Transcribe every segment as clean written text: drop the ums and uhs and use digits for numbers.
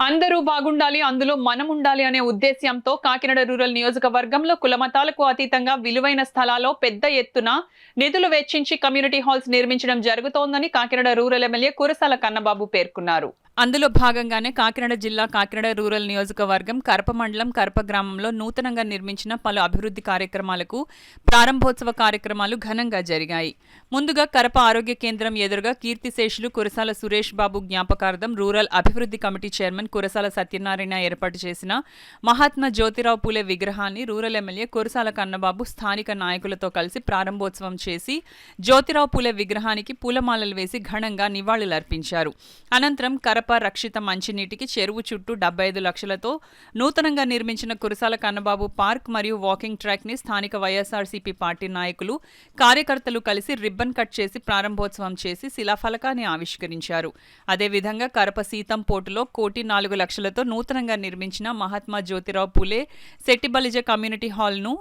అందరూ బాగుండాలి, అందులో మనం ఉండాలి అనే ఉద్దేశ్యంతో కాకినాడ రూరల్ నియోజకవర్గంలో కులమతాలకు అతీతంగా విలువైన స్థలాల్లో పెద్ద ఎత్తున నిధులు వెచ్చించి కమ్యూనిటీ హాల్స్ నిర్మించడం జరుగుతోందని కాకినాడ రూరల్ ఎమ్మెల్యే కురసాల కన్నబాబు పేర్కొన్నారు. అందులో భాగంగానే కాకినాడ జిల్లా కాకినాడ రూరల్ నియోజకవర్గం కరప మండలం కరప గ్రామంలో నూతనంగా నిర్మించిన పలు అభివృద్ధి కార్యక్రమాలకు ప్రారంభోత్సవ కార్యక్రమాలు ఘనంగా జరిగాయి. ముందుగా కరప ఆరోగ్య కేంద్రం ఎదురుగా కీర్తిశేషులు కురసాల సురేష్ బాబు జ్ఞాపకార్థం రూరల్ అభివృద్ధి కమిటీ చైర్మన్ కురసాల సత్యనారాయణ ఏర్పాటు చేసిన మహాత్మా జ్యోతిరావు పూలే విగ్రహాన్ని రూరల్ ఎమ్మెల్యే కురసాల కన్నబాబు స్థానిక నాయకులతో కలిసి ప్రారంభోత్సవం చేసి జ్యోతిరావు పూలే విగ్రహానికి పూలమాలలు వేసి ఘనంగా నివాళులర్పించారు. అనంతరం కరప రక్షిత మంచినీటికి చెరువు చుట్టూ 75 లక్షలతో నూతనంగా నిర్మించిన కురసాల కన్నబాబు పార్క్ మరియు వాకింగ్ ట్రాక్ ని స్థానిక వైఎస్ఆర్సీపీ పార్టీ నాయకులు కార్యకర్తలు కలిసి రిబ్బన్ కట్ చేసి ప్రారంభోత్సవం చేసి శిలాఫలకాన్ని ఆవిష్కరించారు. అదేవిధంగా కరప సీతం పోర్టులో 1,04,00,000తో నూతనంగా నిర్మించిన మహాత్మా జ్యోతిరావు పూలే శెట్టిబలిజ కమ్యూనిటీ హాల్ను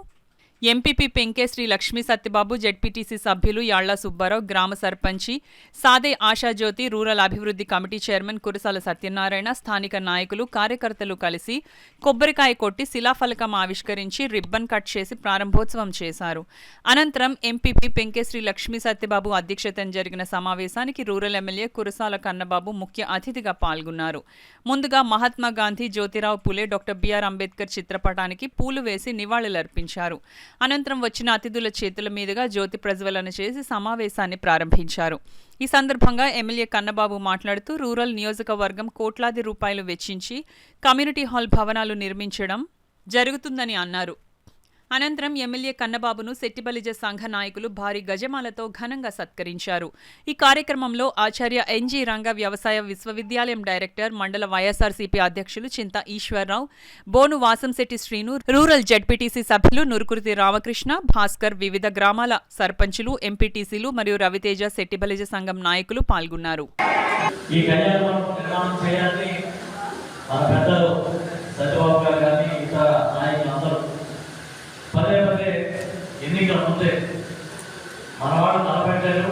ఎంపీపీ పెంకే శ్రీ లక్ష్మీ సత్యబాబు, జెడ్పీటీసీ సభ్యులు యాళ్ల సుబ్బారావు, గ్రామ సర్పంచి సాదే ఆశాజ్యోతి, రూరల్ అభివృద్ధి కమిటీ చైర్మన్ కురసాల సత్యనారాయణ, స్థానిక నాయకులు కార్యకర్తలు కలిసి కొబ్బరికాయ కొట్టి శిలాఫలకం ఆవిష్కరించి రిబ్బన్ కట్ చేసి ప్రారంభోత్సవం చేశారు. అనంతరం ఎంపీపీ పెంకే శ్రీ లక్ష్మీ సత్యబాబు అధ్యక్షతన జరిగిన సమావేశానికి రూరల్ ఎమ్మెల్యే కురసాల కన్నబాబు ముఖ్య అతిథిగా పాల్గొన్నారు. ముందుగా మహాత్మా గాంధీ, జ్యోతిరావు పూలే, డాక్టర్ బిఆర్ అంబేద్కర్ చిత్రపటానికి పూలు వేసి నివాళులర్పించారు. అనంతరం వచ్చిన అతిథుల చేతుల మీదుగా జ్యోతి ప్రజ్వలన చేసి సమావేశాన్ని ప్రారంభించారు. ఈ సందర్భంగా ఎమ్మెల్యే కన్నబాబు మాట్లాడుతూ రూరల్ నియోజకవర్గం కోట్లాది రూపాయలు వెచ్చించి కమ్యూనిటీ హాల్ భవనాలు నిర్మించడం జరుగుతుందని అన్నారు. అనంతరం ఎమ్మెల్యే కన్నబాబును శెట్టిబలిజ సంఘ నాయకులు భారీ గజమాలతో ఘనంగా సత్కరించారు. ఈ కార్యక్రమంలో ఆచార్య ఎన్జీ రంగ వ్యవసాయ విశ్వవిద్యాలయం డైరెక్టర్, మండల వైఎస్ఆర్సీపీ అధ్యక్షులు చింత ఈశ్వరరావు, బోను వాసంశెట్టి శ్రీను, రూరల్ జెడ్పీటీసీ సభ్యులు నురుకుర్తి రామకృష్ణ, భాస్కర్, వివిధ గ్రామాల సర్పంచులు, ఎంపీటీసీలు మరియు రవితేజ శెట్టిబలిజ సంఘం నాయకులు పాల్గొన్నారు. పదే పదే ఎన్నికల ముందే మనవాడు తలపెట్టారు.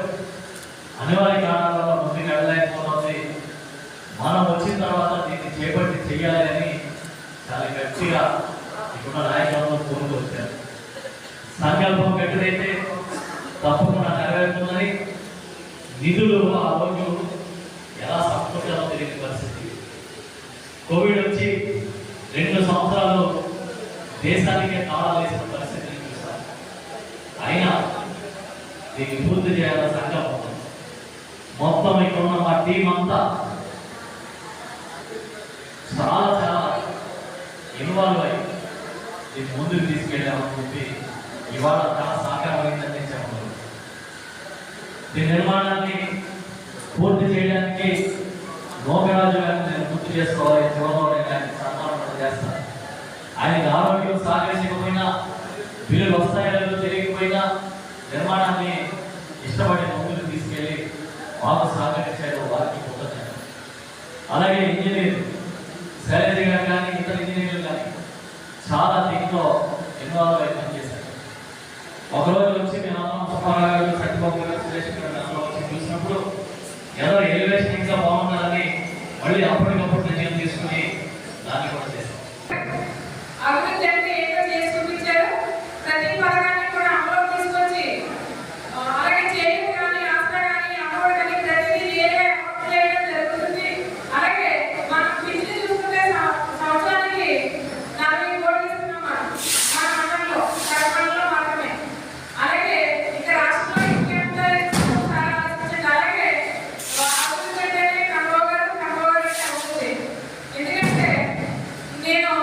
అనివార్య కారణాల వల్ల ముందుకు వెళ్ళలేకపోతుంది. మనం వచ్చిన తర్వాత దీన్ని చేపట్టి చెయ్యాలని చాలా గట్టిగా ఇక్కడ నాయకులను కోరుతూ వచ్చారు. సంకల్పం గట్టిదైతే తప్పకుండా నెరవేరుతుందని నిధులు ఆ రోజు ఎలా సమకూర్చాలో తెలియని పరిస్థితి. కోవిడ్ వచ్చి 2 సంవత్సరాలు దేశానికే తాళాలేసిన పరిస్థితిని చూస్తారు. అయినా దీన్ని పూర్తి చేయాలని సంకల్పం మొత్తం ఇక్కడ ఉన్న మా టీం అంతా చాలా ఇన్వాల్వ్ అయ్యి దీన్ని ముందుకు తీసుకెళ్ళామని చెప్పి ఇవాళ చాలా సహకారమైందని చెప్పడం. దీని నిర్మాణాన్ని పూర్తి చేయడానికి నోగరాజు గారిని నేను గుర్తు చేసుకోవాలి. చివరిలో సన్మానం చేస్తాను. ఆయనకి ఆరోగ్యం సహకరించకపోయినా, బిల్లులు వస్తాయో తెలియకపోయినా నిర్మాణాన్ని ఇష్టపడి ముందుకు తీసుకెళ్ళి మాకు సహకరించారు. వారికి కృతజ్ఞతలు. అలాగే ఇంజనీర్ శైలజ గారు కానీ ఇతర ఇంజనీర్లు కానీ చాలా దీంట్లో ఇన్వాల్వ్ అయి పనిచేశారు. ఒకరోజు వచ్చి మేము సుబ్బారావు గారు, సత్యబాబు గారు, సురేష్ గారు వచ్చి చూసినప్పుడు ఏదో ఎలివేషన్ ఇంకా బాగుండాలని మళ్ళీ అప్పటికప్పుడు నిర్ణయం తీసుకుని దాన్ని కూడా చేశారు. అభివృద్ధి అంటే ఏదో చేసి చూపించారు. ప్రతి పథకాన్ని కూడా అమలు తీసుకొచ్చి అలాగే చేయడం కానీ, ఆసరా కానీ, అమలు కానీ ప్రతిదీ చేయడం జరుగుతుంది. అలాగే మనం బిజినెస్ చూసుకుంటే సంవత్సరానికి 40 కోట్లు ఇస్తున్నాం మన మండలంలో, కడపలో మాత్రమే. అలాగే ఇక రాష్ట్రంలో ఇంకెంత అలాగే అభివృద్ధి అంటేనే కన్నబాబు గారు అవుతుంది. ఎందుకంటే నేను